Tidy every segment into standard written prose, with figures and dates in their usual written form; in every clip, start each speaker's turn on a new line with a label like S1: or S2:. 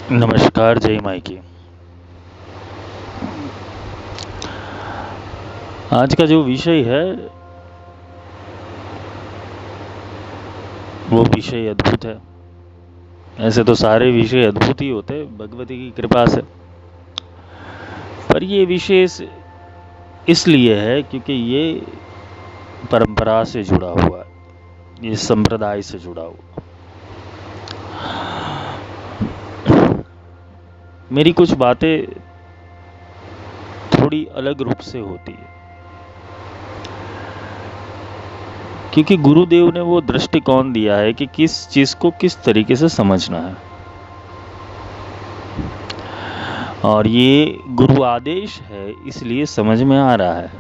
S1: नमस्कार, जय माई की। आज का जो विषय है वो विषय अद्भुत है। ऐसे तो सारे विषय अद्भुत ही होते भगवती की कृपा से, पर ये विशेष इसलिए है क्योंकि ये परंपरा से जुड़ा हुआ है, ये संप्रदाय से जुड़ा हुआ। मेरी कुछ बातें थोड़ी अलग रूप से होती है क्योंकि गुरुदेव ने वो दृष्टिकोण दिया है कि किस चीज़ को किस तरीके से समझना है, और ये गुरु आदेश है इसलिए समझ में आ रहा है।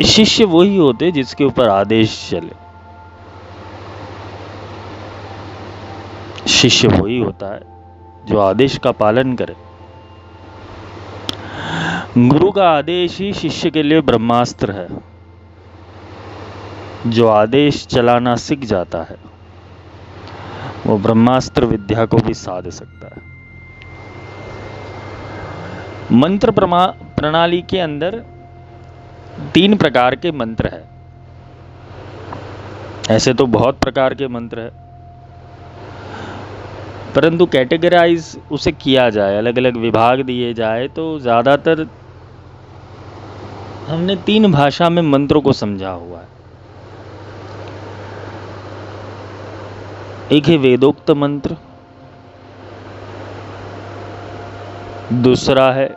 S1: शिष्य वही होते जिसके ऊपर आदेश चले। शिष्य वही होता है जो आदेश का पालन करे। गुरु का आदेश ही शिष्य के लिए ब्रह्मास्त्र है। जो आदेश चलाना सीख जाता है वो ब्रह्मास्त्र विद्या को भी साध सकता है। मंत्र प्रणाली के अंदर 3 प्रकार के मंत्र है। ऐसे तो बहुत प्रकार के मंत्र है, परंतु कैटेगराइज उसे किया जाए, अलग अलग विभाग दिए जाए तो ज़्यादातर हमने 3 भाषा में मंत्रों को समझा हुआ है। एक है वेदोक्त मंत्र, दूसरा है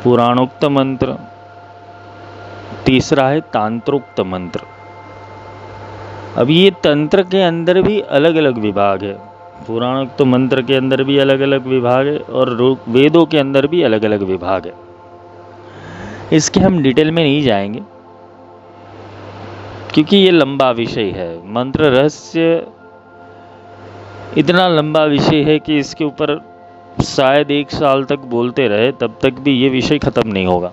S1: पुराणोक्त मंत्र, तीसरा है तांत्रोक्त मंत्र। अब ये तंत्र के अंदर भी अलग अलग विभाग है, पुराणोक्त मंत्र के अंदर भी अलग अलग विभाग है और वेदों के अंदर भी अलग अलग विभाग है। इसके हम डिटेल में नहीं जाएंगे क्योंकि ये लंबा विषय है। मंत्र रहस्य इतना लंबा विषय है कि इसके ऊपर शायद 1 साल तक बोलते रहे तब तक भी ये विषय खत्म नहीं होगा।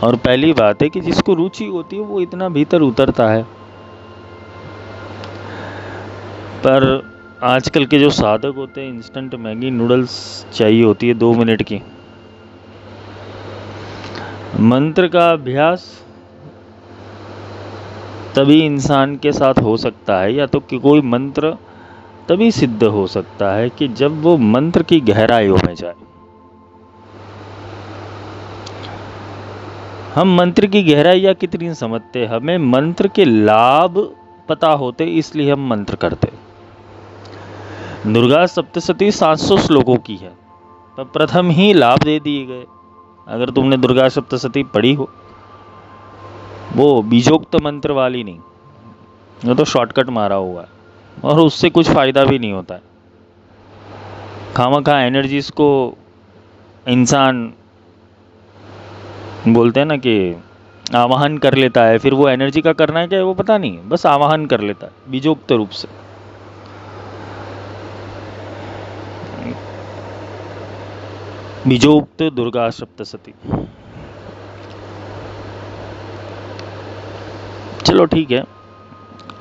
S1: और पहली बात है कि जिसको रुचि होती है वो इतना भीतर उतरता है, पर आजकल के जो साधक होते हैं इंस्टेंट मैगी नूडल्स चाहिए होती है 2 मिनट की। मंत्र का अभ्यास तभी इंसान के साथ हो सकता है, या तो कि कोई मंत्र तभी सिद्ध हो सकता है कि जब वो मंत्र की गहराइयों में जाए। हम मंत्र की गहराइयाँ कितनी समझते, हमें मंत्र के लाभ पता होते इसलिए हम मंत्र करते। दुर्गा सप्तशती 700 श्लोकों की है, पर प्रथम ही लाभ दे दिए गए। अगर तुमने दुर्गा सप्तशती पढ़ी हो, वो बीजोक्त मंत्र वाली नहीं, वो तो शॉर्टकट मारा हुआ है और उससे कुछ फ़ायदा भी नहीं होता है। खामखा एनर्जीज को इंसान बोलते हैं ना कि आवाहन कर लेता है, फिर वो एनर्जी का करना है क्या वो पता नहीं, बस आवाहन कर लेता है बीजोक्त रूप से। बीजोक्त दुर्गा सप्तशती। चलो ठीक है,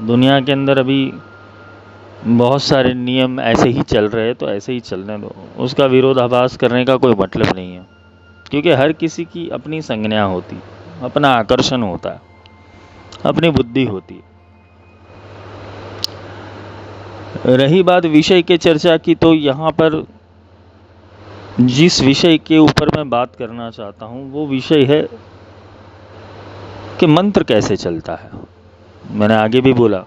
S1: दुनिया के अंदर अभी बहुत सारे नियम ऐसे ही चल रहे हैं तो ऐसे ही चलने दो, उसका विरोधाभास करने का कोई मतलब नहीं है क्योंकि हर किसी की अपनी संज्ञा होती, अपना आकर्षण होता है, अपनी बुद्धि होती है। रही बात विषय के चर्चा की, तो यहाँ पर जिस विषय के ऊपर मैं बात करना चाहता हूँ वो विषय है कि मंत्र कैसे चलता है। मैंने आगे भी बोला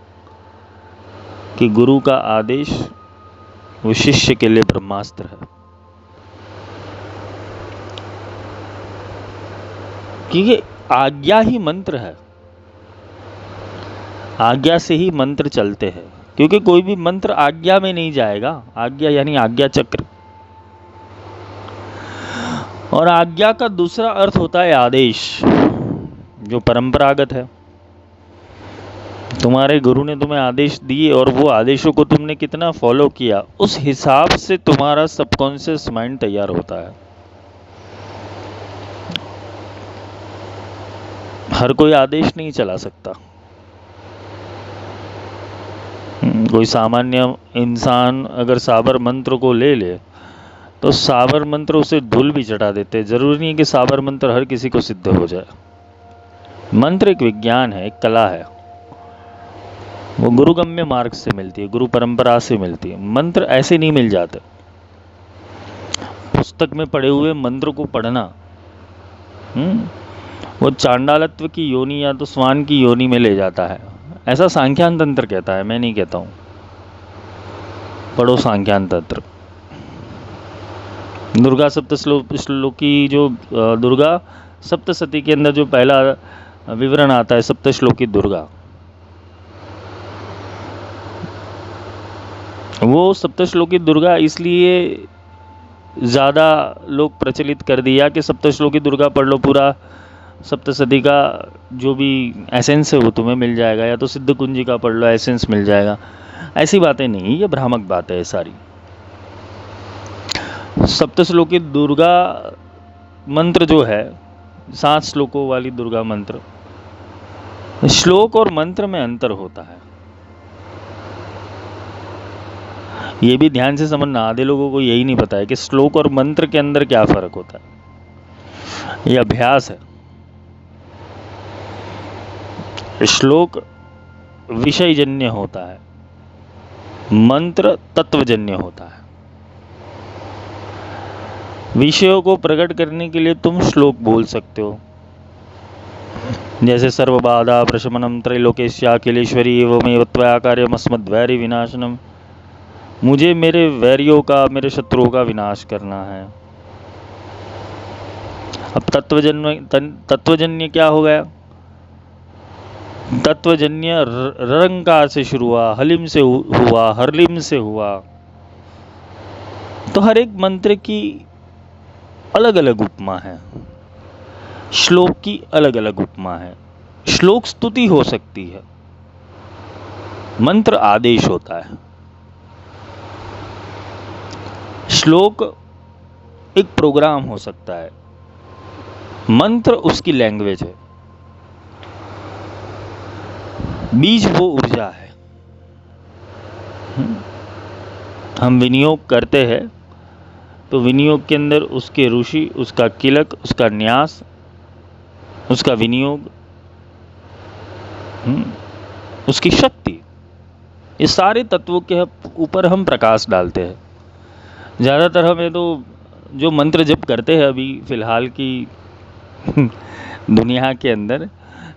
S1: कि गुरु का आदेश वो शिष्य के लिए ब्रह्मास्त्र है, क्योंकि आज्ञा ही मंत्र है। आज्ञा से ही मंत्र चलते हैं, क्योंकि कोई भी मंत्र आज्ञा में नहीं जाएगा। आज्ञा यानी आज्ञा चक्र, और आज्ञा का दूसरा अर्थ होता है आदेश, जो परंपरागत है। तुम्हारे गुरु ने तुम्हें आदेश दिए और वो आदेशों को तुमने कितना फॉलो किया, उस हिसाब से तुम्हारा सबकॉन्शियस माइंड तैयार होता है। हर कोई आदेश नहीं चला सकता। कोई सामान्य इंसान अगर साबर मंत्र को ले ले तो साबर मंत्र उसे धूल भी चढ़ा देते। जरूरी नहीं है कि साबर मंत्र हर किसी को सिद्ध हो जाए। मंत्र एक विज्ञान है, एक कला है, वो गुरुगम्य मार्ग से मिलती है, गुरु परंपरा से मिलती है। मंत्र ऐसे नहीं मिल जाते। पुस्तक में पढ़े हुए मंत्र को पढ़ना वो चांडालत्व की योनि या तो स्वान की योनि में ले जाता है, ऐसा सांख्यान तंत्र कहता है, मैं नहीं कहता हूं। पढ़ो सांख्यान तंत्र। दुर्गा श्लोकी जो दुर्गा सप्तशती के अंदर जो पहला विवरण आता है सप्तश्लोकी दुर्गा, वो सप्तश्लोकी दुर्गा इसलिए ज़्यादा लोग प्रचलित कर दिया कि सप्तश्लोकी दुर्गा पढ़ लो, पूरा सप्तशती का जो भी एसेंस है वो तुम्हें मिल जाएगा, या तो सिद्ध कुंजी का पढ़ लो, एसेंस मिल जाएगा। ऐसी बातें नहीं, ये भ्रामक बातें है सारी। सप्तश्लोकी दुर्गा मंत्र जो है 7 श्लोकों वाली दुर्गा मंत्र, श्लोक और मंत्र में अंतर होता है। ये भी ध्यान से समझना, आधे लोगों को यही नहीं पता है कि श्लोक और मंत्र के अंदर क्या फर्क होता है। ये अभ्यास है। श्लोक विषयजन्य होता है, मंत्र तत्वजन्य होता है। विषयों को प्रकट करने के लिए तुम श्लोक बोल सकते हो, जैसे सर्वबाधा प्रशमनम त्रैलोकेश्याखिलेश्वरी एवमेव त्वया कार्यमस्मद्वैरी विनाशनम। मुझे मेरे वैरियों का, मेरे शत्रुओं का विनाश करना है। अब तत्वजन्य क्या हो गया? तत्वजन्य रंकार से शुरू हुआ, हलिम से हुआ, हरलिम से हुआ। तो हर एक मंत्र की अलग अलग उपमा है, श्लोक की अलग अलग उपमा है। श्लोक स्तुति हो सकती है, मंत्र आदेश होता है। श्लोक एक प्रोग्राम हो सकता है, मंत्र उसकी लैंग्वेज है। बीज वो ऊर्जा है। हम विनियोग करते हैं तो विनियोग के अंदर उसके ऋषि, उसका किलक, उसका न्यास, उसका विनियोग, उसकी शक्ति, इस सारे तत्वों के ऊपर हम प्रकाश डालते हैं। ज़्यादातर हमें तो जो मंत्र जप करते हैं अभी फ़िलहाल की दुनिया के अंदर,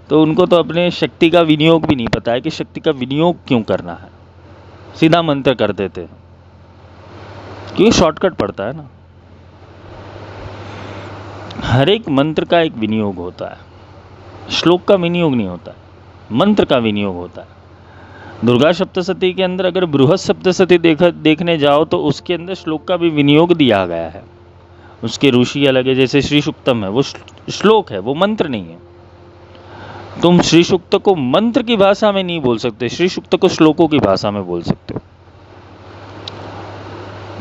S1: तो उनको तो अपने शक्ति का विनियोग भी नहीं पता है कि शक्ति का विनियोग क्यों करना है। सीधा मंत्र कर देते हैं क्योंकि शॉर्टकट पड़ता है ना। हर एक मंत्र का एक विनियोग होता है, श्लोक का विनियोग नहीं होता है, मंत्र का विनियोग होता है। दुर्गा सप्तशती के अंदर अगर बृहद सप्तशती देखने जाओ तो उसके अंदर श्लोक का भी विनियोग दिया गया है। उसके ऋषि अलग है, जैसे श्री सूक्तम है, वो श्लोक है, वो मंत्र नहीं है। तुम श्री सूक्त को मंत्र की भाषा में नहीं बोल सकते, श्री सूक्त को श्लोकों की भाषा में बोल सकते हो,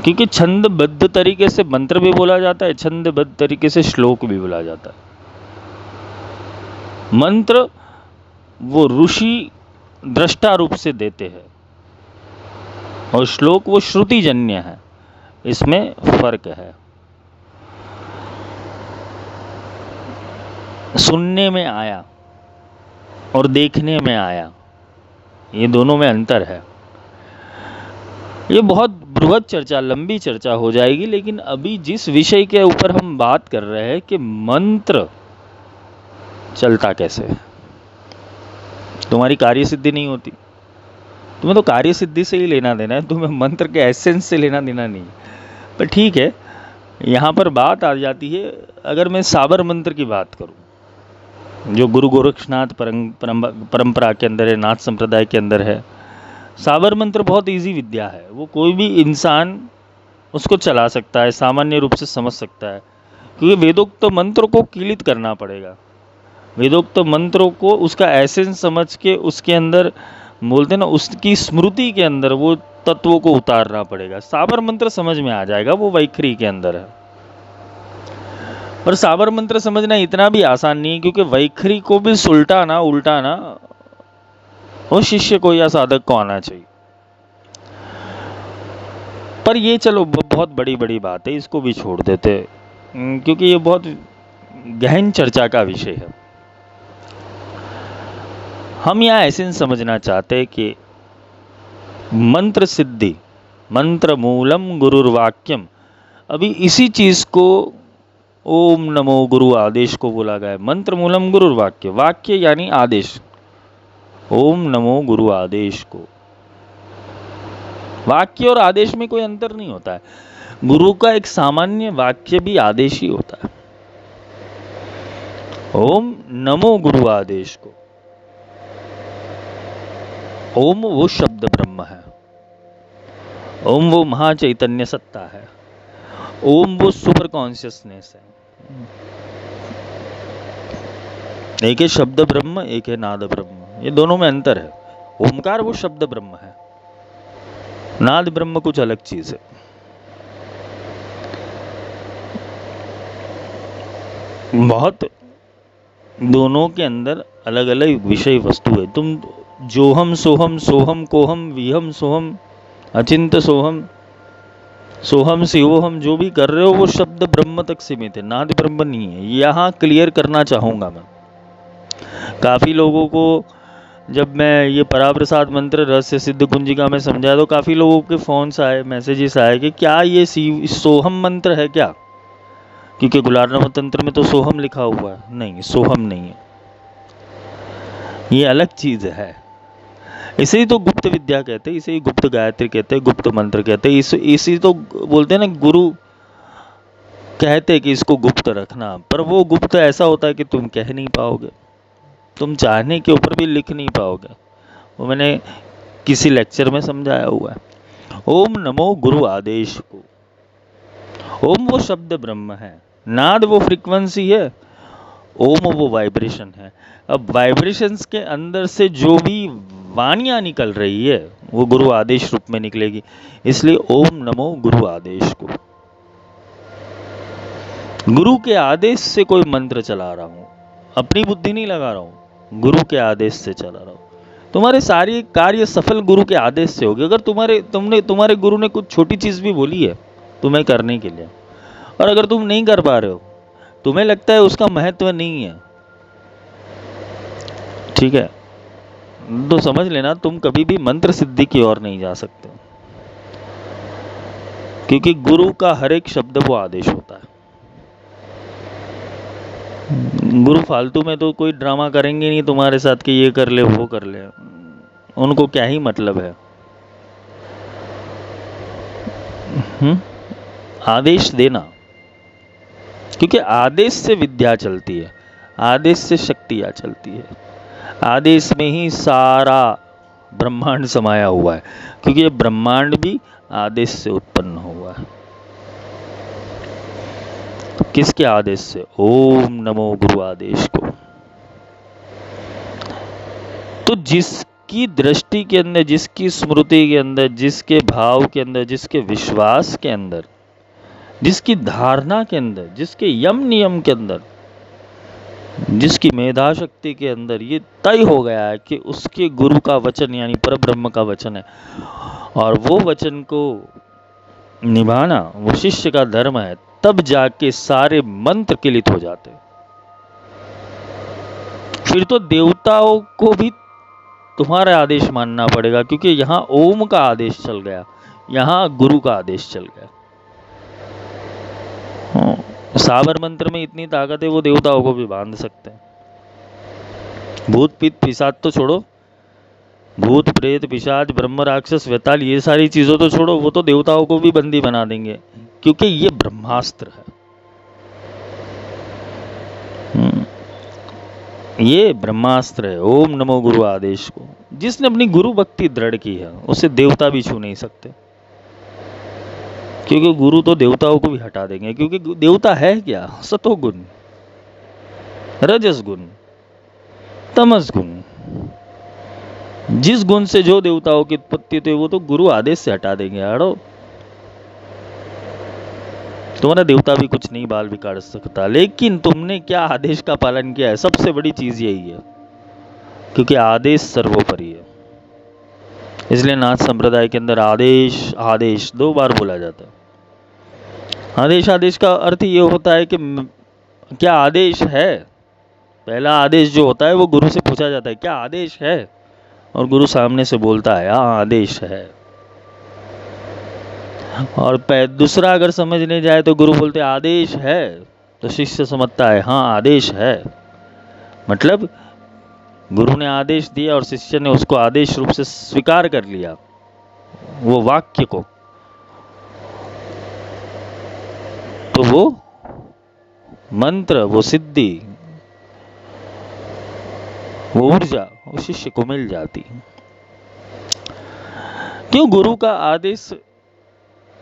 S1: क्योंकि छंदबद्ध तरीके से मंत्र भी बोला जाता है, छंदबद्ध तरीके से श्लोक भी बोला जाता है। मंत्र वो ऋषि दृष्टा रूप से देते हैं और श्लोक वो श्रुतिजन्य है, इसमें फर्क है। सुनने में आया और देखने में आया, ये दोनों में अंतर है। ये बहुत बृहद चर्चा, लंबी चर्चा हो जाएगी, लेकिन अभी जिस विषय के ऊपर हम बात कर रहे हैं कि मंत्र चलता कैसे है। तुम्हारी कार्य सिद्धि नहीं होती, तुम्हें तो कार्य सिद्धि से ही लेना देना है, तुम्हें मंत्र के एसेंस से लेना देना नहीं। पर ठीक है, यहाँ पर बात आ जाती है, अगर मैं साबर मंत्र की बात करूँ जो गुरु गोरक्षनाथ परंपरा के अंदर है, नाथ संप्रदाय के अंदर है। साबर मंत्र बहुत इजी विद्या है, वो कोई भी इंसान उसको चला सकता है, सामान्य रूप से समझ सकता है, क्योंकि वेदोक्त मंत्र को कीलित करना पड़ेगा। वेदोक्त मंत्रों को उसका एसेंस समझ के उसके अंदर बोलते ना, उसकी स्मृति के अंदर वो तत्वों को उतारना पड़ेगा। साबर मंत्र समझ में आ जाएगा, वो वैखरी के अंदर है। और साबर मंत्र समझना इतना भी आसान नहीं है, क्योंकि वैखरी को भी सुलटाना उल्टाना वो शिष्य को या साधक को आना चाहिए। पर ये चलो बहुत बड़ी बड़ी बात है, इसको भी छोड़ देते, क्योंकि ये बहुत गहन चर्चा का विषय है। हम यहाँ ऐसे समझना चाहते हैं कि मंत्र सिद्धि, मंत्र मूलम गुरुर्वाक्यम, अभी इसी चीज को ओम नमो गुरु आदेश को बोला गया है। मंत्र मूलम गुरुर्वाक्य, वाक्य यानी आदेश, ओम नमो गुरु आदेश को। वाक्य और आदेश में कोई अंतर नहीं होता है। गुरु का एक सामान्य वाक्य भी आदेश ही होता है। ओम नमो गुरु आदेश को। ओम वो शब्द ब्रह्म है, ओम वो महाचैतन्य सत्ता है, ओम वो सुपर कॉन्शियसनेस है। एक है शब्द ब्रह्म, एक है नाद ब्रह्म, ये दोनों में अंतर है। ओमकार वो शब्द ब्रह्म है, नाद ब्रह्म कुछ अलग चीज है। बहुत दोनों के अंदर अलग अलग विषय वस्तु है। तुम जोहम सोहम सोहम कोहम विहम सोहम अचिंत सोहम सोहम शिवोहम जो भी कर रहे हो वो शब्द ब्रह्म तक सीमित है, नाद ब्रह्म नहीं है। यहाँ क्लियर करना चाहूंगा मैं। काफी लोगों को जब मैं ये पराप्रसाद मंत्र रहस्य सिद्ध कुंजिका में समझाया तो काफी लोगों के फोन्स आए, मैसेजेस आए कि क्या ये सोहम मंत्र है क्या, क्योंकि गुलारनव तंत्र में तो सोहम लिखा हुआ है। नहीं, सोहम नहीं है, ये अलग चीज है। इसे ही तो गुप्त विद्या कहते हैं, इसे ही गुप्त गायत्री कहते हैं, गुप्त मंत्र कहते हैं। इसी तो बोलते हैं ना, गुरु कहते हैं कि इसको गुप्त रखना, पर वो गुप्त ऐसा होता है कि तुम कह नहीं पाओगे, तुम चाहने के ऊपर भी लिख नहीं पाओगे। वो मैंने किसी लेक्चर में समझाया हुआ है। ओम नमो गुरु आदेश को। ओम वो शब्द ब्रह्म है, नाद वो फ्रीक्वेंसी है, ओम वो वाइब्रेशन है। अब वाइब्रेशंस के अंदर से जो भी वाणियां निकल रही है वो गुरु आदेश रूप में निकलेगी। इसलिए ओम नमो गुरु आदेश को। गुरु के आदेश से कोई मंत्र चला रहा हूं, अपनी बुद्धि नहीं लगा रहा हूं, गुरु के आदेश से चला रहा हूं। तुम्हारे सारे कार्य सफल गुरु के आदेश से होगी। अगर तुम्हारे गुरु ने कुछ छोटी चीज भी बोली है तुम्हें करने के लिए, और अगर तुम नहीं कर पा रहे हो, तुम्हें लगता है उसका महत्व नहीं है, ठीक है, तो समझ लेना तुम कभी भी मंत्र सिद्धि की ओर नहीं जा सकते, क्योंकि गुरु का हर एक शब्द वो आदेश होता है। गुरु फालतू में तो कोई ड्रामा करेंगे नहीं तुम्हारे साथ कि ये कर ले वो कर ले, उनको क्या ही मतलब है। आदेश देना, क्योंकि आदेश से विद्या चलती है, आदेश से शक्तियां चलती है, आदेश में ही सारा ब्रह्मांड समाया हुआ है, क्योंकि ये ब्रह्मांड भी आदेश से उत्पन्न हुआ है। तो किसके आदेश से? ओम नमो गुरु आदेश को। तो जिसकी दृष्टि के अंदर, जिसकी स्मृति के अंदर, जिसके भाव के अंदर, जिसके विश्वास के अंदर, जिसकी धारणा के अंदर, जिसके यम नियम के अंदर, जिसकी मेधा शक्ति के अंदर ये तय हो गया है कि उसके गुरु का वचन यानी परब्रह्म का वचन है, और वो वचन को निभाना वो शिष्य का धर्म है, तब जाके सारे मंत्र किलित हो जाते। फिर तो देवताओं को भी तुम्हारा आदेश मानना पड़ेगा, क्योंकि यहां ओम का आदेश चल गया, यहां गुरु का आदेश चल गया। साबर मंत्र में इतनी ताकत है, वो देवताओं को भी बांध सकते हैं। भूत पित्त पिशाच तो छोड़ो, भूत प्रेत पिशाच ब्रह्म राक्षस वेताल ये सारी चीजों तो छोड़ो, वो तो देवताओं को भी बंदी बना देंगे, क्योंकि ये ब्रह्मास्त्र है। ये ब्रह्मास्त्र है ओम नमो गुरु आदेश को। जिसने अपनी गुरु भक्ति दृढ़ की है उसे देवता भी छू नहीं सकते, क्योंकि गुरु तो देवताओं को भी हटा देंगे। क्योंकि देवता है क्या? सतोगुण, रजस गुण, तमस गुण। जिस गुण से जो देवताओं की उत्पत्ति हुई वो तो गुरु आदेश से हटा देंगे। हटो, तुम्हारा देवता भी कुछ नहीं बाल बिगाड़ सकता, लेकिन तुमने क्या आदेश का पालन किया है, सबसे बड़ी चीज यही है। क्योंकि आदेश सर्वोपरि है, इसलिए नाथ संप्रदाय के अंदर आदेश आदेश 2 बार बोला जाता है। आदेश आदेश का अर्थ ये होता है कि क्या आदेश है। पहला आदेश जो होता है वो गुरु से पूछा जाता है, क्या आदेश है, और गुरु सामने से बोलता है हाँ आदेश है। और दूसरा अगर समझने जाए तो गुरु बोलते आदेश है, तो शिष्य समझता है हाँ आदेश है। मतलब गुरु ने आदेश दिया और शिष्य ने उसको आदेश रूप से स्वीकार कर लिया, वो वाक्य को, तो वो मंत्र, वो सिद्धि, वो ऊर्जा उस शिष्य को मिल जाती। क्यों? गुरु का आदेश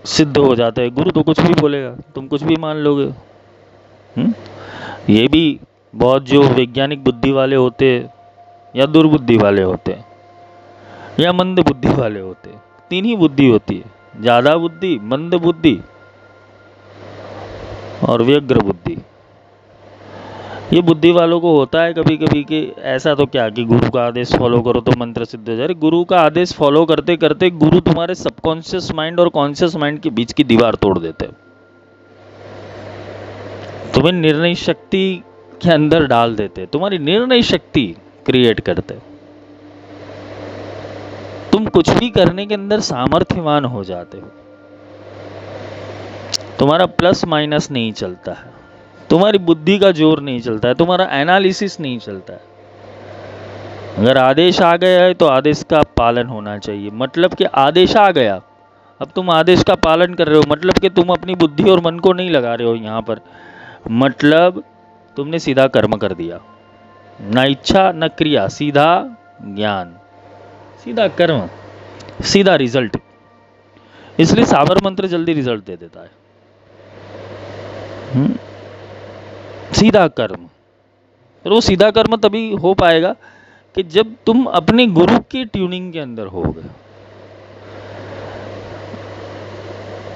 S1: सिद्ध हो जाता है। गुरु तो कुछ भी बोलेगा, तुम कुछ भी मान लोगे। ये भी बहुत जो वैज्ञानिक बुद्धि वाले होते या दुर्बुद्धि वाले होते या मंद बुद्धि वाले होते, 3 ही बुद्धि होती है, ज्यादा बुद्धि, मंद बुद्धि और व्यग्र बुद्धि। ये बुद्धि वालों को होता है कभी कभी कि ऐसा तो क्या कि गुरु का आदेश फॉलो करो तो मंत्र सिद्ध हो जाए। गुरु का आदेश फॉलो करते करते गुरु तुम्हारे सबकॉन्शियस माइंड और कॉन्शियस माइंड के बीच की दीवार तोड़ देते, तुम्हें निर्णय शक्ति के अंदर डाल देते, तुम्हारी निर्णय शक्ति क्रिएट करते, तुम कुछ भी करने के अंदर सामर्थ्यवान हो जाते हो। तुम्हारा प्लस माइनस नहीं चलता है, तुम्हारी बुद्धि का जोर नहीं चलता है, तुम्हारा एनालिसिस नहीं चलता है। अगर आदेश आ गया है तो आदेश का पालन होना चाहिए। मतलब कि आदेश आ गया, अब तुम आदेश का पालन कर रहे हो, मतलब कि तुम अपनी बुद्धि और मन को नहीं लगा रहे हो यहाँ पर, मतलब तुमने सीधा कर्म कर दिया, ना इच्छा न क्रिया, सीधा ज्ञान, सीधा कर्म, सीधा रिजल्ट। इसलिए साबर मंत्र जल्दी रिजल्ट दे देता है। सीधा कर्म। और वो सीधा कर्म तभी हो पाएगा कि जब तुम अपने गुरु की ट्यूनिंग के अंदर होगे।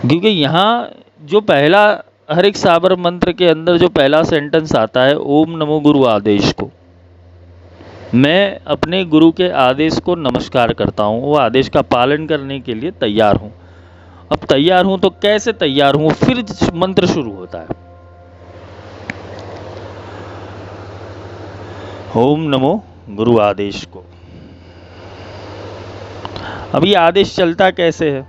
S1: क्योंकि यहाँ जो पहला, हर एक साबर मंत्र के अंदर जो पहला सेंटेंस आता है, ओम नमो गुरु आदेश को, मैं अपने गुरु के आदेश को नमस्कार करता हूँ, वो आदेश का पालन करने के लिए तैयार हूँ। अब तैयार हूँ तो कैसे तैयार हूँ, फिर मंत्र शुरू होता है, ओम नमो गुरु आदेश को। अब ये आदेश चलता कैसे है?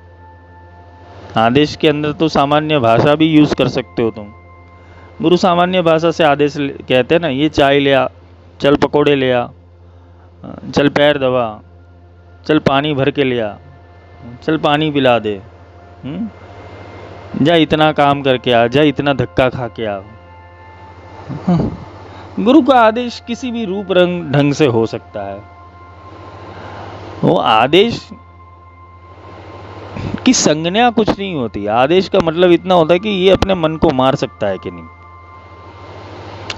S1: आदेश के अंदर तो सामान्य भाषा भी यूज कर सकते हो तुम। गुरु सामान्य भाषा से आदेश कहते हैं ना, ये चाय ले आ, चल पकोड़े ले आ, चल पैर दबा, चल पानी भर के ले आ, चल पानी पिला दे, जा इतना काम करके आ, जा इतना धक्का खा के आ। गुरु का आदेश किसी भी रूप रंग ढंग से हो सकता है। वो आदेश की संज्ञा कुछ नहीं होती। आदेश का मतलब इतना होता है कि ये अपने मन को मार सकता है कि नहीं।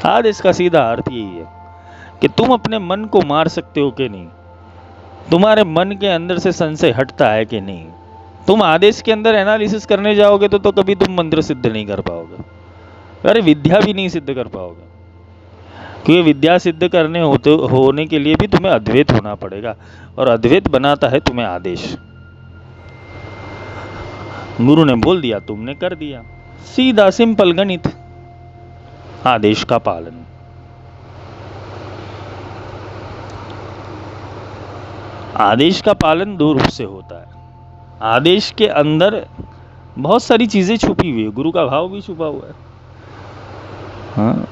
S1: आदेश का सीधा अर्थ यही है कि तुम अपने मन को मार सकते हो कि नहीं, तुम्हारे मन के अंदर से संशय हटता है कि नहीं। तुम आदेश के अंदर एनालिसिस करने जाओगे तो कभी तुम मंत्र सिद्ध नहीं कर पाओगे, अरे विद्या भी नहीं सिद्ध कर पाओगे। क्योंकि विद्या सिद्ध होने के लिए भी तुम्हें अद्वैत होना पड़ेगा, और अद्वैत बनाता है तुम्हें आदेश। गुरु ने बोल दिया, तुमने कर दिया, सीधा सिंपल गणित, आदेश का पालन। आदेश का पालन 2 रूप से होता है। आदेश के अंदर बहुत सारी चीजें छुपी हुई है, गुरु का भाव भी छुपा हुआ है। हाँ,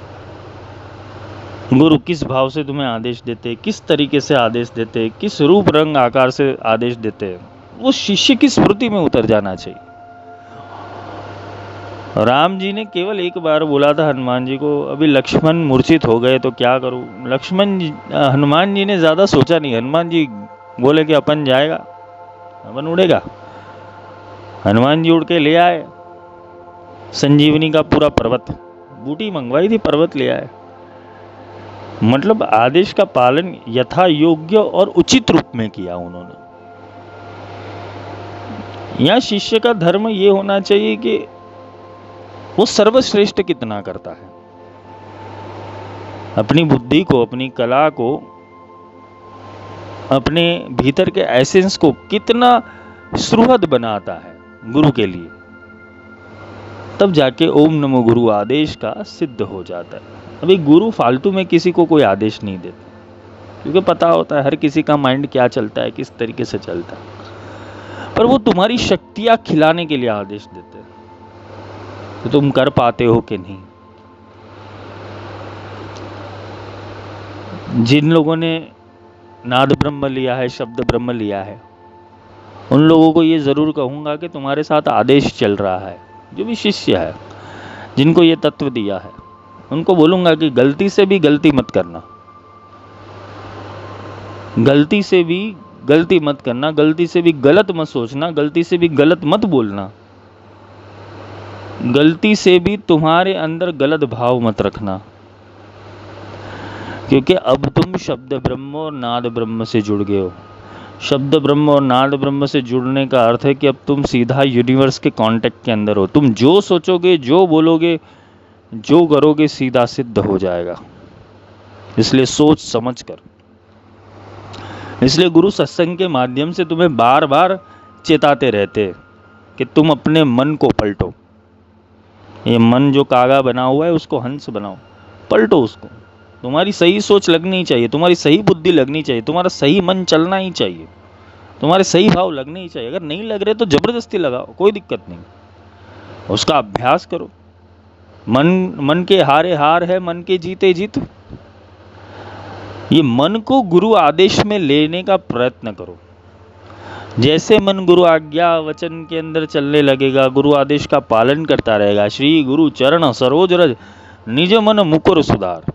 S1: गुरु किस भाव से तुम्हें आदेश देते, किस तरीके से आदेश देते, किस रूप रंग आकार से आदेश देते, वो शिष्य की स्मृति में उतर जाना चाहिए। राम जी ने केवल एक बार बोला था हनुमान जी को, अभी लक्ष्मण मूर्छित हो गए तो क्या करूं। हनुमान जी ने ज्यादा सोचा नहीं। हनुमान जी बोले कि अपन जाएगा, अपन उड़ेगा। हनुमान जी उड़ के ले आए संजीवनी का पूरा पर्वत, बूटी मंगवाई थी, पर्वत ले आए। मतलब आदेश का पालन यथा योग्य और उचित रूप में किया उन्होंने। यहाँ शिष्य का धर्म ये होना चाहिए कि वो सर्वश्रेष्ठ कितना करता है, अपनी बुद्धि को, अपनी कला को, अपने भीतर के एसेंस को कितना सुहृद बनाता है गुरु के लिए, तब जाके ओम नमो गुरु आदेश का सिद्ध हो जाता है। अभी गुरु फालतू में किसी को कोई आदेश नहीं देते, क्योंकि पता होता है हर किसी का माइंड क्या चलता है, किस तरीके से चलता है, पर वो तुम्हारी शक्तियां खिलाने के लिए आदेश देते हैं तो तुम कर पाते हो कि नहीं। जिन लोगों ने नाद ब्रह्म लिया है, शब्द ब्रह्म लिया है, उन लोगों को ये जरूर कहूंगा कि तुम्हारे साथ आदेश चल रहा है। जो भी शिष्य है जिनको ये तत्व दिया है, उनको बोलूंगा कि गलती से भी गलती मत करना, गलती से भी गलती मत करना, गलती से भी गलत मत सोचना, गलती से भी गलत मत बोलना, गलती से भी तुम्हारे अंदर गलत भाव मत रखना, क्योंकि अब तुम शब्द ब्रह्म और नाद ब्रह्म से जुड़ गए हो। शब्द ब्रह्म और नाद ब्रह्म से जुड़ने का अर्थ है कि अब तुम सीधा यूनिवर्स के कांटेक्ट के अंदर हो। तुम जो सोचोगे, जो बोलोगे, जो करोगे, सीधा सिद्ध हो जाएगा। इसलिए सोच समझ कर, इसलिए गुरु सत्संग के माध्यम से तुम्हें बार बार चेताते रहते कि तुम अपने मन को पलटो। ये मन जो कागा बना हुआ है उसको हंस बनाओ, पलटो उसको। तुम्हारी सही सोच लगनी चाहिए, तुम्हारी सही बुद्धि लगनी चाहिए, तुम्हारा सही मन चलना ही चाहिए, तुम्हारे सही भाव लगने ही चाहिए। अगर नहीं लग रहे तो जबरदस्ती लगाओ, कोई दिक्कत नहीं, उसका अभ्यास करो। मन के हारे हार है, मन के जीते जीत। ये मन को गुरु आदेश में लेने का प्रयत्न करो। जैसे मन गुरु आज्ञा वचन के अंदर चलने लगेगा, गुरु आदेश का पालन करता रहेगा, श्री गुरु चरण सरोज रज निज मन मुकुर सुधार,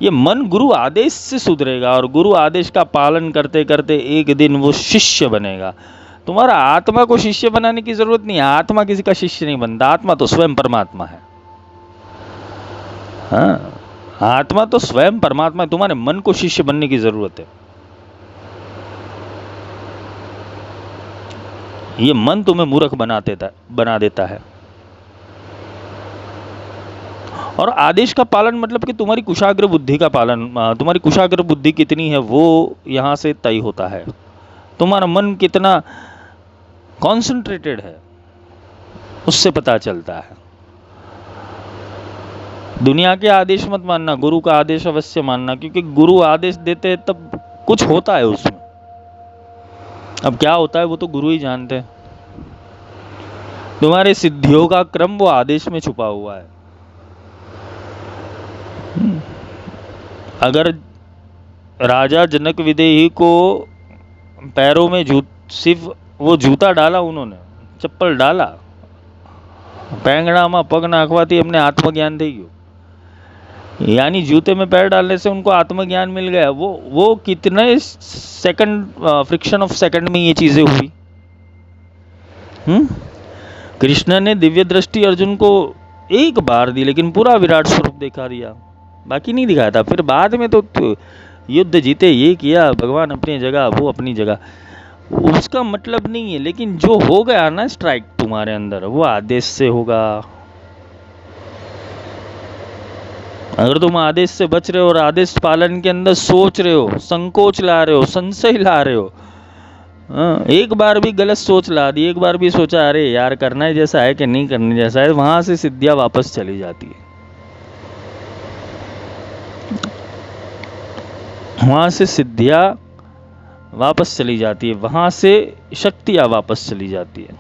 S1: ये मन गुरु आदेश से सुधरेगा और गुरु आदेश का पालन करते करते एक दिन वो शिष्य बनेगा। तुम्हारा आत्मा को शिष्य बनाने की जरूरत नहीं है, आत्मा किसी का शिष्य नहीं बनता, आत्मा तो स्वयं परमात्मा है। हाँ, आत्मा तो स्वयं परमात्मा है, तुम्हारे मन को शिष्य बनने की जरूरत है। ये मन तुम्हें मूर्ख बना देता है। और आदेश का पालन मतलब कि तुम्हारी कुशाग्र बुद्धि का पालन, तुम्हारी कुशाग्र बुद्धि कितनी है वो यहां से तय होता है। तुम्हारा मन कितना कॉन्सेंट्रेटेड है उससे पता चलता है। दुनिया के आदेश मत मानना, गुरु का आदेश अवश्य मानना, क्योंकि गुरु आदेश देते हैं तब कुछ होता है उसमें। अब क्या होता है वो तो गुरु ही जानते हैं। तुम्हारे सिद्धियों का क्रम वो आदेश में छुपा हुआ है। अगर राजा जनक विदेही को पैरों में सिर्फ वो जूता डाला, उन्होंने चप्पल डाला, पैंगड़ा में पग नाखवाती हमने आत्मज्ञान થઈ ગયો, यानी जूते में पैर डालने से उनको आत्मज्ञान मिल गया। वो कितने सेकंड, फ्रिक्शन ऑफ सेकंड में ये चीजें हुई। कृष्ण ने दिव्य दृष्टि अर्जुन को एक बार दी, लेकिन पूरा विराट स्वरूप दिखा दिया, बाकी नहीं दिखाया था। फिर बाद में तो युद्ध जीते, ये किया, भगवान अपनी जगह, वो अपनी जगह, उसका मतलब नहीं है। लेकिन जो हो गया ना स्ट्राइक तुम्हारे अंदर, वो आदेश से होगा। अगर तुम आदेश से बच रहे हो और आदेश पालन के अंदर सोच रहे हो, संकोच ला रहे हो, संशय ला रहे हो, एक बार भी गलत सोच ला दी, एक बार भी सोचा अरे यार करना है जैसा है कि नहीं करने जैसा है, वहां से सिद्धियां वापस चली जाती है, वहां से सिद्धियां वापस चली जाती है, वहां से शक्तियां वापस चली जाती है,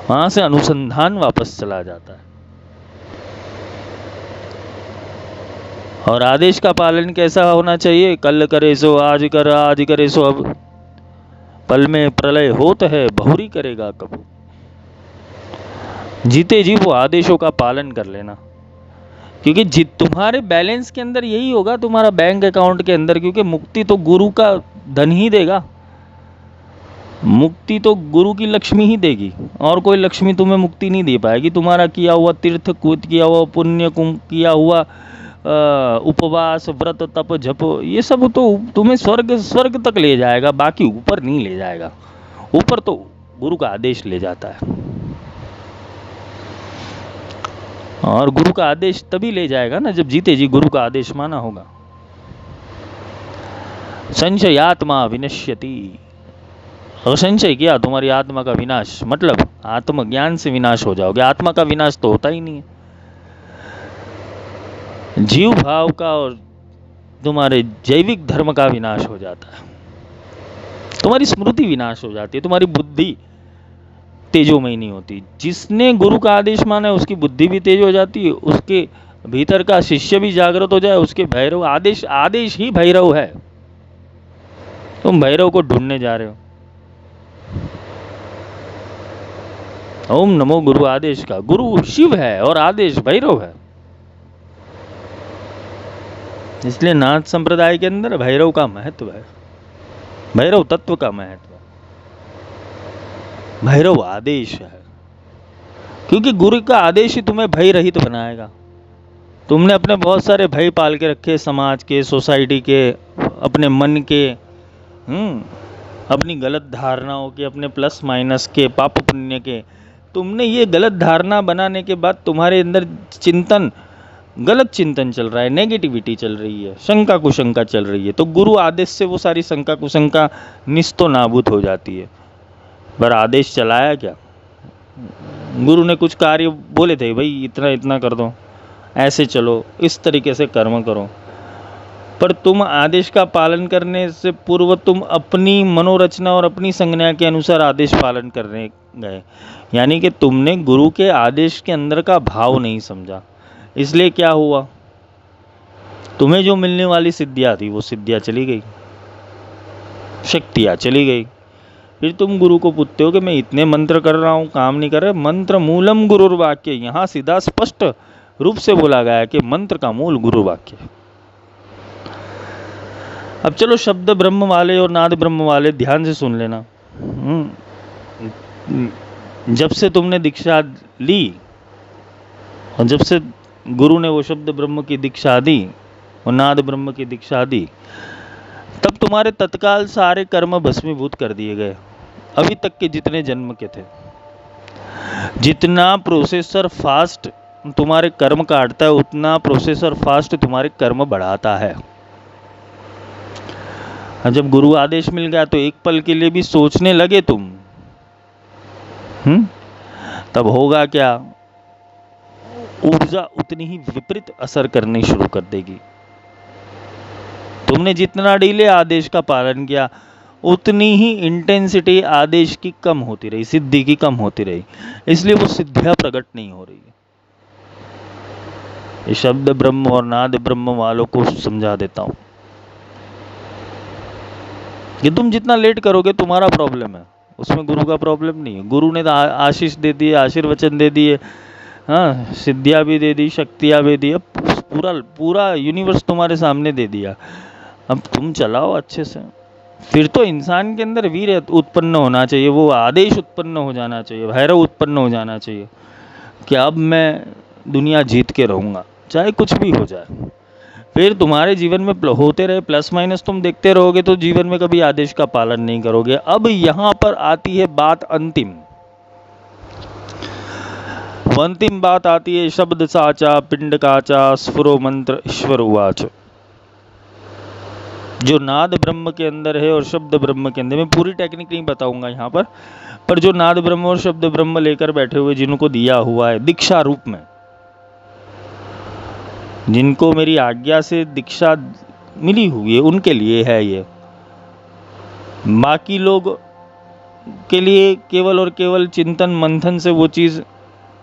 S1: वहां से अनुसंधान वापस चला जाता है। और आदेश का पालन कैसा होना चाहिए? कल करे सो आज कर, आज करे सो अब, पल में प्रलय होत है बहुरी करेगा कब। जीते जी वो आदेशों का पालन कर लेना, क्योंकि तुम्हारे बैलेंस के अंदर यही होगा, तुम्हारा बैंक अकाउंट के अंदर, क्योंकि मुक्ति तो गुरु का धन ही देगा, मुक्ति तो गुरु की लक्ष्मी ही देगी, और कोई लक्ष्मी तुम्हें मुक्ति नहीं दे पाएगी। तुम्हारा किया हुआ तीर्थ, किया हुआ पुण्य, किया हुआ उपवास, व्रत, तप, जप, ये सब तो तुम्हें स्वर्ग तक ले जाएगा, बाकी ऊपर नहीं ले जाएगा। ऊपर तो गुरु का आदेश ले जाता है। और गुरु का आदेश तभी ले जाएगा ना जब जीते जी गुरु का आदेश माना होगा। संशयात्मा विनश्यति, और संशय किया तुम्हारी आत्मा का विनाश, मतलब आत्मज्ञान से विनाश हो जाओगे। आत्मा का विनाश तो होता ही नहीं है, जीव भाव का और तुम्हारे जैविक धर्म का विनाश हो जाता है, तुम्हारी स्मृति विनाश हो जाती है, तुम्हारी बुद्धि तेजोमय नहीं होती। जिसने गुरु का आदेश माना है उसकी बुद्धि भी तेज हो जाती है, उसके भीतर का शिष्य भी जागृत हो जाए, उसके भैरव आदेश, आदेश ही भैरव है। तुम भैरव को ढूंढने जा रहे हो। ओम नमो गुरु आदेश का, गुरु शिव है और आदेश भैरव है। इसलिए नाथ संप्रदाय के अंदर भैरव का महत्व है, भैरव तत्व का महत्व, भैरव आदेश है। क्योंकि गुरु का आदेश ही तुम्हें भय रहित बनाएगा। तुमने अपने बहुत सारे भय पाल के रखे, समाज के, सोसाइटी के, अपने मन के, अपनी गलत धारणाओं के, अपने प्लस माइनस के, पाप पुण्य के। तुमने ये गलत धारणा बनाने के बाद तुम्हारे अंदर चिंतन, गलत चिंतन चल रहा है, नेगेटिविटी चल रही है, शंका कुशंका चल रही है। तो गुरु आदेश से वो सारी शंका कुशंका निस्तो नाबूद हो जाती है। पर आदेश चलाया क्या? गुरु ने कुछ कार्य बोले थे, भाई इतना इतना कर दो, ऐसे चलो, इस तरीके से कर्म करो, पर तुम आदेश का पालन करने से पूर्व तुम अपनी मनोरचना और अपनी संज्ञा के अनुसार आदेश पालन करने गए। यानी कि तुमने गुरु के आदेश के अंदर का भाव नहीं समझा। इसलिए क्या हुआ, तुम्हें जो मिलने वाली सिद्धियाँ थी वो सिद्धियाँ चली गई, शक्तियाँ चली गई। फिर तुम गुरु को पूछते हो कि मैं इतने मंत्र कर रहा हूँ, काम नहीं कर रहे। मंत्र मूलम गुरुर्वाक्य, यहाँ सीधा स्पष्ट रूप से बोला गया है कि मंत्र का मूल गुरु वाक्य है। अब चलो शब्द ब्रह्म वाले और नाद ब्रह्म वाले ध्यान से सुन लेना। जब से तुमने दीक्षा ली और जब से गुरु ने वो शब्द ब्रह्म की दीक्षा दी और नाद ब्रह्म की दीक्षा दी, तब तुम्हारे तत्काल सारे कर्म भस्मीभूत कर दिए गए। अभी तक के जितने जन्म के थे, जितना प्रोसेसर फास्ट तुम्हारे कर्म काटता है, उतना प्रोसेसर फास्ट तुम्हारे कर्म बढ़ाता है। जब गुरु आदेश मिल गया तो एक पल के लिए भी सोचने लगे तुम, तब होगा क्या, ऊर्जा उतनी ही विपरीत असर करनी शुरू कर देगी। तुमने जितना डिले आदेश का पालन किया, उतनी ही इंटेंसिटी आदेश की कम होती रही, सिद्धि की कम होती रही। इसलिए वो सिद्धियां प्रकट नहीं हो रही है। ये शब्द ब्रह्म और नाद ब्रह्म वालों को समझा देता हूं कि तुम जितना लेट करोगे तुम्हारा प्रॉब्लम है, उसमें गुरु का प्रॉब्लम नहीं है। गुरु ने तो आशीष दे दिए, आशीर्वचन दे दिए, हाँ, सिद्धियां भी दे दी, शक्तियां भी दी, पूरा पूरा यूनिवर्स तुम्हारे सामने दे दिया। अब तुम चलाओ अच्छे से। फिर तो इंसान के अंदर वीर उत्पन्न होना चाहिए, वो आदेश उत्पन्न हो जाना चाहिए, भैरव उत्पन्न हो जाना चाहिए कि अब मैं दुनिया जीत के रहूँगा, चाहे कुछ भी हो जाए। फिर तुम्हारे जीवन में होते रहे प्लस माइनस, तुम देखते रहोगे तो जीवन में कभी आदेश का पालन नहीं करोगे। अब यहाँ पर आती है बात अंतिम, अंतिम बात आती है शब्द साचा पिंड काचा स्फुरो मंत्र ईश्वर उवाच। जो नाद ब्रह्म के अंदर है और शब्द ब्रह्म के अंदर, मैं पूरी टेक्निक नहीं बताऊंगा यहाँ पर जो नाद ब्रह्म और शब्द ब्रह्म लेकर बैठे हुए जिनको दिया हुआ है दीक्षा रूप में, जिनको मेरी आज्ञा से दीक्षा मिली हुई है, उनके लिए है ये। बाकी लोग के लिए केवल और केवल चिंतन मंथन से वो चीज़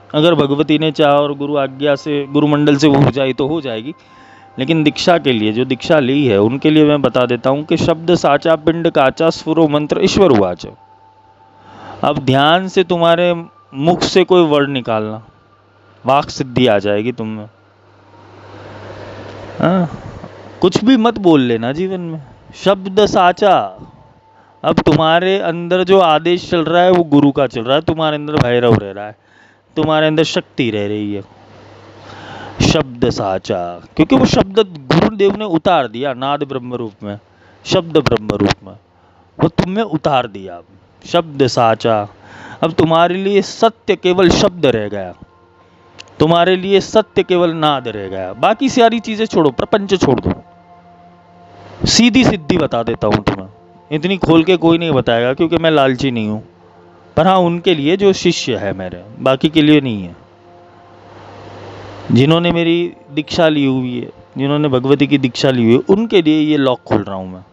S1: अगर भगवती ने चाहा और गुरु आज्ञा से, गुरु मंडल से वो हो जाए तो हो जाएगी। लेकिन दीक्षा के लिए, जो दीक्षा ली है, उनके लिए मैं बता देता हूँ कि शब्द साचा पिंड काचा स्फुरो मंत्र ईश्वर उवाच। अब ध्यान से तुम्हारे मुख से कोई वर्ड निकालना, वाक सिद्धि आ जाएगी तुम में। कुछ भी मत बोल लेना जीवन में, शब्द साचा। अब तुम्हारे अंदर जो आदेश चल रहा है वो गुरु का चल रहा है, तुम्हारे अंदर भैरव रह रहा है, तुम्हारे अंदर शक्ति रह रही है। शब्द साचा, क्योंकि वो शब्द गुरुदेव ने उतार दिया नाद ब्रह्म रूप में, शब्द ब्रह्म रूप में, वो तुम में उतार दिया शब्द साचा। अब तुम्हारे लिए सत्य केवल शब्द रह गया, तुम्हारे लिए सत्य केवल नाद रह गया, बाकी सारी चीजें छोड़ो, प्रपंच छोड़ दो। सीधी सिद्धि बता देता हूं तुम्हें, इतनी खोल के कोई नहीं बताएगा क्योंकि मैं लालची नहीं हूं। पर हाँ, उनके लिए जो शिष्य है मेरे, बाकी के लिए नहीं है। जिन्होंने मेरी दीक्षा ली हुई है, जिन्होंने भगवती की दीक्षा ली हुई है, उनके लिए ये लॉक खोल रहा हूं मैं।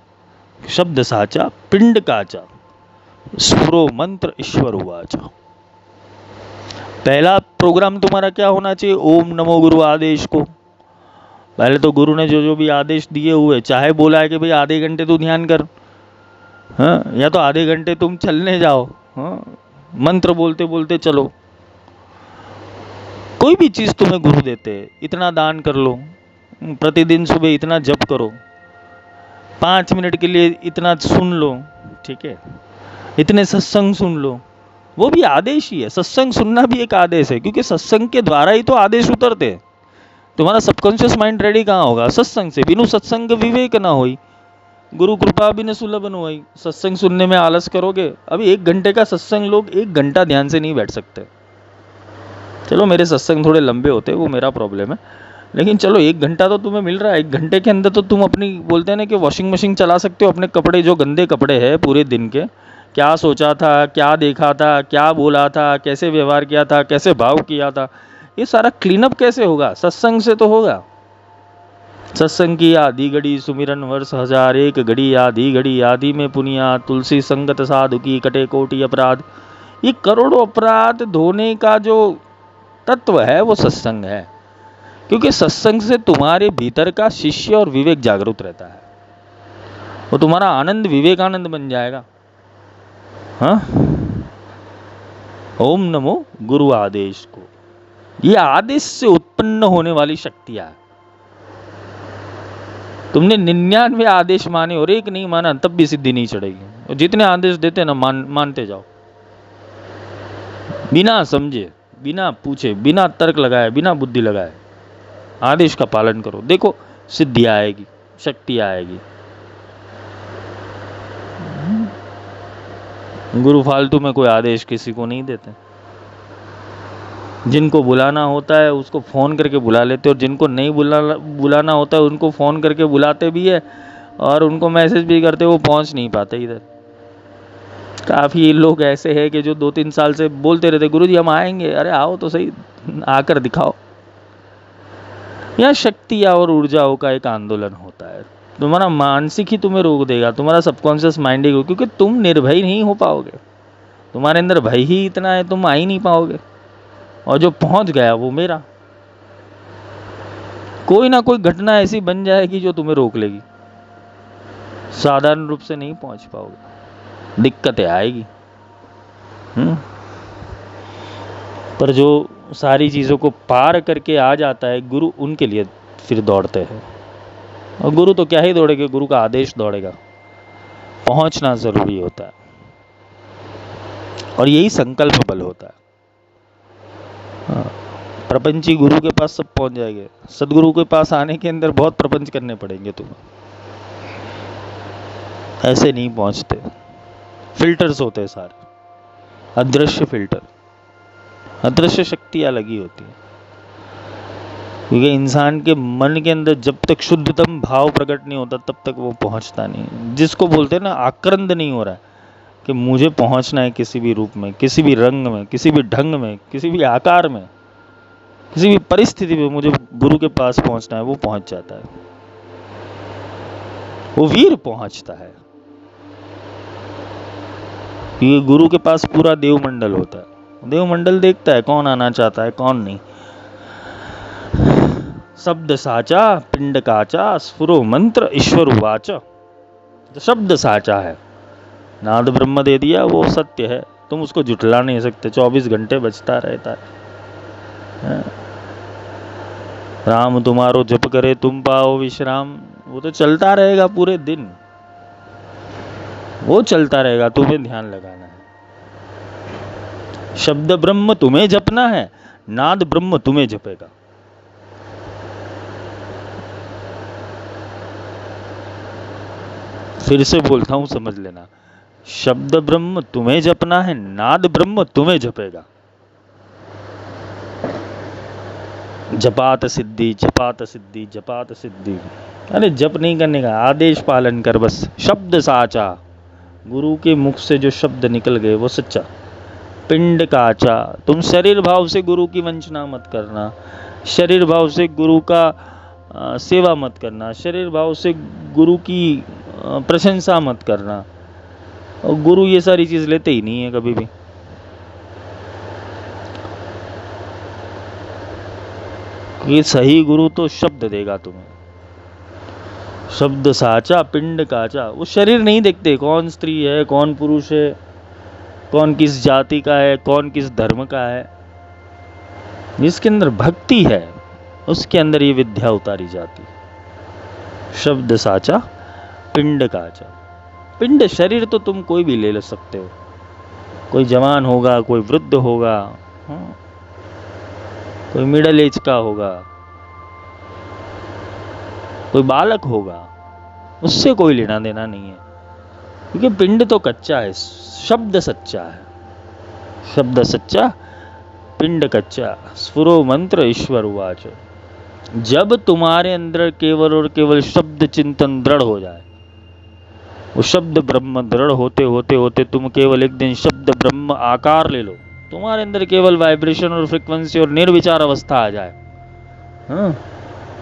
S1: शब्द साचा पिंड काचा, स्फुरो मंत्र ईश्वर उवाचा। पहला प्रोग्राम तुम्हारा क्या होना चाहिए? ओम नमो गुरु आदेश को। पहले तो गुरु ने जो जो भी आदेश दिए हुए, चाहे बोला है कि भाई आधे घंटे तू ध्यान कर, हाँ, या तो आधे घंटे तुम चलने जाओ, हाँ, मंत्र बोलते बोलते चलो। कोई भी चीज तुम्हें गुरु देते हैं, इतना दान कर लो, प्रतिदिन सुबह इतना जप करो, 5 मिनट के लिए इतना सुन लो, ठीक है, इतने सत्संग सुन लो, वो भी आदेश ही है। सत्संग सुनना भी एक आदेश है, क्योंकि सत्संग के द्वारा ही तो आदेश उतरते हैं। तुम्हारा सबकॉन्शियस माइंड रेडी कहाँ होगा? सत्संग से। बिनु सत्संग विवेक ना होई, गुरु कृपा भी न सुलभ न होई। सत्संग सुनने में आलस करोगे, अभी 1 घंटे का सत्संग लोग 1 घंटा ध्यान से नहीं बैठ सकते। चलो मेरे सत्संग थोड़े लंबे होते, वो मेरा प्रॉब्लम है, लेकिन चलो 1 घंटा तो तुम्हें मिल रहा है। 1 घंटे के अंदर तो तुम अपनी, बोलते हैं ना कि वॉशिंग मशीन चला सकते हो। अपने कपड़े, जो गंदे कपड़े हैं पूरे दिन के, क्या सोचा था, क्या देखा था, क्या बोला था, कैसे व्यवहार किया था, कैसे भाव किया था, ये सारा क्लीनअप कैसे होगा? सत्संग से तो होगा। सत्संग की आधी घड़ी सुमिरन वर्ष 1001 घड़ी, आधी घड़ी आधी में पुनिया, तुलसी संगत साधु की कटे कोटि अपराध। ये करोड़ों अपराध धोने का जो तत्व है वो सत्संग है, क्योंकि सत्संग से तुम्हारे भीतर का शिष्य और विवेक जागरूक रहता है। वो तुम्हारा आनंद विवेकानंद बन जाएगा। हाँ, ओम नमो गुरु आदेश को। ये आदेश से उत्पन्न होने वाली शक्तियां है। तुमने 99 आदेश माने और एक नहीं माना, तब भी सिद्धि नहीं चढ़ेगी। और जितने आदेश देते ना, मानते जाओ, बिना समझे, बिना पूछे, बिना तर्क लगाए, बिना बुद्धि लगाए आदेश का पालन करो। देखो सिद्धि आएगी, शक्ति आएगी। गुरु फालतू में कोई आदेश किसी को नहीं देते। जिनको बुलाना होता है उसको फ़ोन करके बुला लेते, और जिनको नहीं बुलाना होता है उनको फ़ोन करके बुलाते भी है, और उनको मैसेज भी करते, वो पहुंच नहीं पाते इधर। काफ़ी लोग ऐसे हैं कि जो 2-3 साल से बोलते रहते, गुरुजी हम आएंगे। अरे आओ तो सही, आकर दिखाओ। यह शक्तियाँ और ऊर्जाओं का एक आंदोलन होता है। तुम्हारा मानसिक ही तुम्हें रोक देगा, तुम्हारा सबकॉन्शियस माइंड ही, क्योंकि तुम निर्भय नहीं हो पाओगे। तुम्हारे अंदर भय ही इतना है, तुम आ ही नहीं पाओगे। और जो पहुंच गया वो मेरा। कोई ना कोई घटना ऐसी बन जाएगी जो तुम्हें रोक लेगी, साधारण रूप से नहीं पहुंच पाओगे, दिक्कतें आएगी। पर जो सारी चीज़ों को पार करके आ जाता है गुरु, उनके लिए फिर दौड़ते हैं। और गुरु तो क्या ही दौड़ेगा, गुरु का आदेश दौड़ेगा। पहुंचना जरूरी होता है, और यही संकल्प बल होता है। प्रपंची गुरु के पास सब पहुंच जाएंगे, सदगुरु के पास आने के अंदर बहुत प्रपंच करने पड़ेंगे तुम्हें, ऐसे नहीं पहुंचते। फिल्टर्स होते हैं सारे, अदृश्य फिल्टर, अदृश्य शक्तियां लगी होती है। क्योंकि इंसान के मन के अंदर जब तक शुद्धतम भाव प्रकट नहीं होता तब तक वो पहुंचता नहीं। जिसको बोलते हैं ना, आक्रंद नहीं हो रहा है कि मुझे पहुंचना है किसी भी रूप में, किसी भी रंग में, किसी भी ढंग में, किसी भी आकार में, किसी भी परिस्थिति में मुझे गुरु के पास पहुंचना है, वो पहुंच जाता है। वो वीर पहुंचता है। ये गुरु के पास पूरा देवमंडल होता है। देवमंडल देखता है कौन आना चाहता है, कौन नहीं। शब्द साचा पिंड काचा, स्फुरो मंत्र ईश्वर उवाच। शब्द साचा है, नाद ब्रह्म दे दिया, वो सत्य है, तुम उसको जुटला नहीं सकते। 24 घंटे बजता रहता है। राम तुम्हारो जप करे तुम पाओ विश्राम, वो तो चलता रहेगा पूरे दिन, वो चलता रहेगा, तुम्हें ध्यान लगाना है। शब्द ब्रह्म तुम्हें जपना है, नाद ब्रह्म तुम्हें जपेगा। फिर से बोलता हूं, समझ लेना। शब्द ब्रह्म तुम्हें जपना है, नाद ब्रह्म तुम्हें जपेगा। जपात सिद्धि, जपात सिद्धि, जपात सिद्धि। अरे जप नहीं करने का, आदेश पालन कर बस। शब्द साचा, गुरु के मुख से जो शब्द निकल गए वो सच्चा। पिंड काचा, तुम शरीर भाव से गुरु की वंचना मत करना, शरीर भाव से गुरु का सेवा मत करना, शरीर भाव से गुरु की प्रशंसा मत करना। और गुरु ये सारी चीज लेते ही नहीं है कभी भी। ये सही गुरु तो शब्द देगा तुम्हें। शब्द साचा पिंड काचा, वो शरीर नहीं देखते, कौन स्त्री है, कौन पुरुष है, कौन किस जाति का है, कौन किस धर्म का है। जिसके अंदर भक्ति है उसके अंदर ये विद्या उतारी जाती है। शब्द साचा पिंड काचा। पिंड शरीर तो तुम कोई भी ले सकते हो, कोई जवान होगा, कोई वृद्ध होगा, कोई मिडिल एज का होगा, कोई बालक होगा, उससे कोई लेना देना नहीं है, क्योंकि पिंड तो कच्चा है, शब्द सच्चा है। शब्द सच्चा पिंड कच्चा, स्फुरो मंत्र ईश्वर उवाच। जब तुम्हारे अंदर केवल और केवल शब्द चिंतन दृढ़ हो जाए, वो शब्द ब्रह्म दृढ़ होते होते होते तुम केवल एक दिन शब्द ब्रह्म आकार ले लो, तुम्हारे अंदर केवल वाइब्रेशन और फ्रिक्वेंसी और निर्विचार अवस्था आ जाए,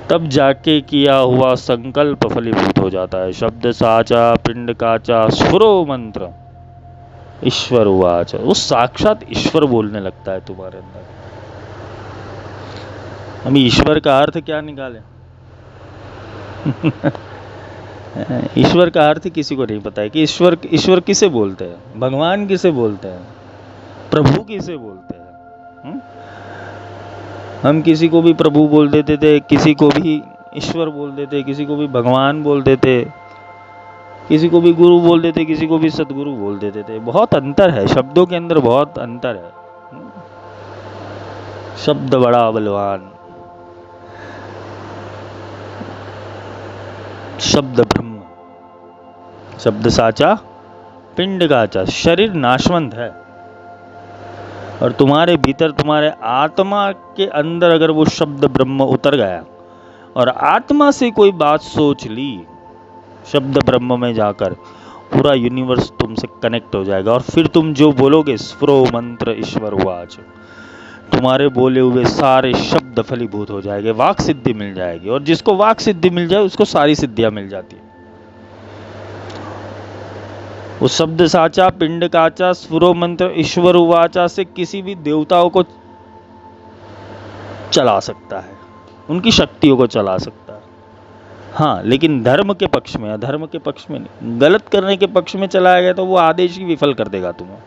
S1: तब जाके किया हुआ संकल्प फलीभूत हो जाता है। शब्द साचा पिंड काचा स्फुरो मंत्र ईश्वर उवाच। वो साक्षात ईश्वर बोलने लगता है तुम्हारे अंदर। हम ईश्वर का अर्थ क्या निकालें? ईश्वर का अर्थ किसी को नहीं पता है कि ईश्वर किसे बोलते हैं, भगवान किसे बोलते हैं, प्रभु किसे बोलते हैं। हम किसी को भी प्रभु बोल देते थे, किसी को भी ईश्वर बोल देते, किसी को भी भगवान बोल देते, किसी को भी गुरु बोल देते, किसी को भी सदगुरु बोल देते थे। बहुत अंतर है, शब्दों के अंदर बहुत अंतर है। शब्द बड़ा बलवान, शब्द ब्रह्म, शब्द साचा पिंड काचा। शरीर नाशवंत है और तुम्हारे भीतर, तुम्हारे आत्मा के अंदर अगर वो शब्द ब्रह्म उतर गया और आत्मा से कोई बात सोच ली, शब्द ब्रह्म में जाकर पूरा यूनिवर्स तुमसे कनेक्ट हो जाएगा। और फिर तुम जो बोलोगे स्फुरो मंत्र ईश्वर उवाच, तुम्हारे बोले हुए सारे शब्द फलीभूत हो जाएंगे, वाक सिद्धि मिल जाएगी। और जिसको वाक सिद्धि मिल जाए उसको सारी सिद्धियां मिल जाती है। वो शब्द साचा पिंड काचा स्फुरो मंत्र ईश्वर उवाचा से किसी भी देवताओं को चला सकता है, उनकी शक्तियों को चला सकता है। हाँ, लेकिन धर्म के पक्ष में, अधर्म के पक्ष में नहीं। गलत करने के पक्ष में चलाया गया तो वो आदेश ही विफल कर देगा तुम्हें,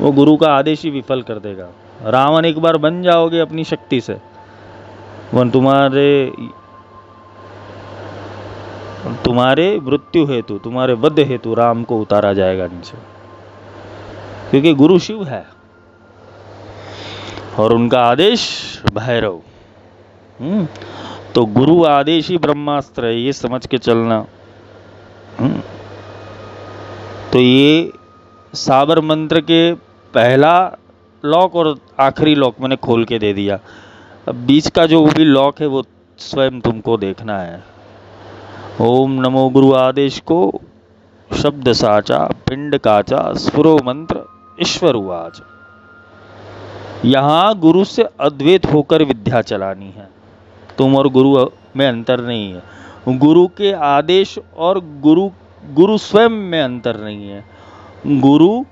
S1: वो गुरु का आदेश ही विफल कर देगा। रावण एक बार बन जाओगे अपनी शक्ति से, वो तुम्हारे मृत्यु हेतु, तुम्हारे वध हेतु राम को उतारा जाएगा नीचे, क्योंकि गुरु शिव है और उनका आदेश भैरव। तो गुरु आदेश ही ब्रह्मास्त्र है, ये समझ के चलना। तो ये साबर मंत्र के पहला लॉक और आखिरी लॉक मैंने खोल के दे दिया। अब बीच का जो भी लॉक है वो स्वयं तुमको देखना है। ओम नमो गुरु आदेश को शब्द साचा पिंड काचा स्फुरो मंत्र ईश्वर उवाच। यहां गुरु से अद्वैत होकर विद्या चलानी है। तुम और गुरु में अंतर नहीं है, गुरु के आदेश और गुरु स्वयं में अंतर नहीं है। गुरु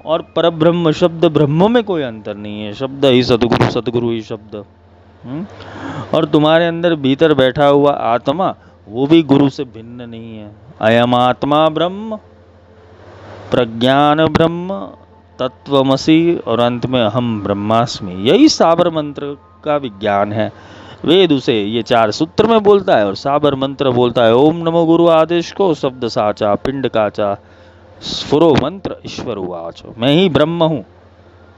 S1: और परब्रह्म शब्द ब्रह्म में कोई अंतर नहीं है। शब्द ही सतगुरु, सतगुरु ही शब्द। और तुम्हारे अंदर भीतर बैठा हुआ आत्मा वो भी गुरु से भिन्न नहीं है। अयम आत्मा ब्रह्म, प्रज्ञान ब्रह्म, तत्वमसि और अंत में अहम ब्रह्मास्मि। यही साबर मंत्र का विज्ञान है। वेद उसे ये 4 सूत्र में बोलता है और साबर मंत्र बोलता है ओम नमो गुरु आदेश को शब्द साचा पिंड काचा स्फुरो मंत्र ईश्वर उवाच। मैं ही ब्रह्म हूँ।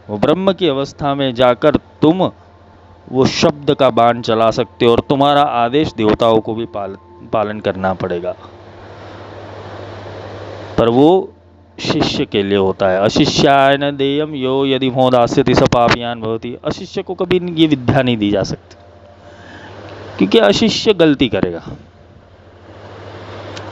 S1: वो ब्रह्म की अवस्था में जाकर तुम वो शब्द का बाण चला सकते हो और तुम्हारा आदेश देवताओं को भी पालन करना पड़ेगा, पर वो शिष्य के लिए होता है। अशिष्याय न देयम यो यदि मोदास्यति स पापीयान भवति। अशिष्य को कभी ये विद्या नहीं दी जा सकती। क्योंकि अशिष्य गलती करेगा,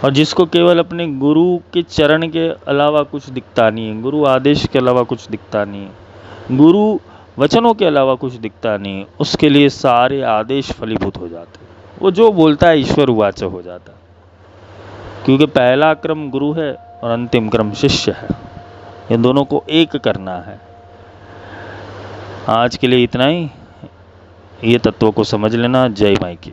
S1: और जिसको केवल अपने गुरु के चरण के अलावा कुछ दिखता नहीं है, गुरु आदेश के अलावा कुछ दिखता नहीं है, गुरु वचनों के अलावा कुछ दिखता नहीं है, उसके लिए सारे आदेश फलीभूत हो जाते हैं। वो जो बोलता है ईश्वर उवाच हो जाता है, क्योंकि पहला क्रम गुरु है और अंतिम क्रम शिष्य है। इन दोनों को एक करना है। आज के लिए इतना ही। ये तत्वों को समझ लेना। जय माई की।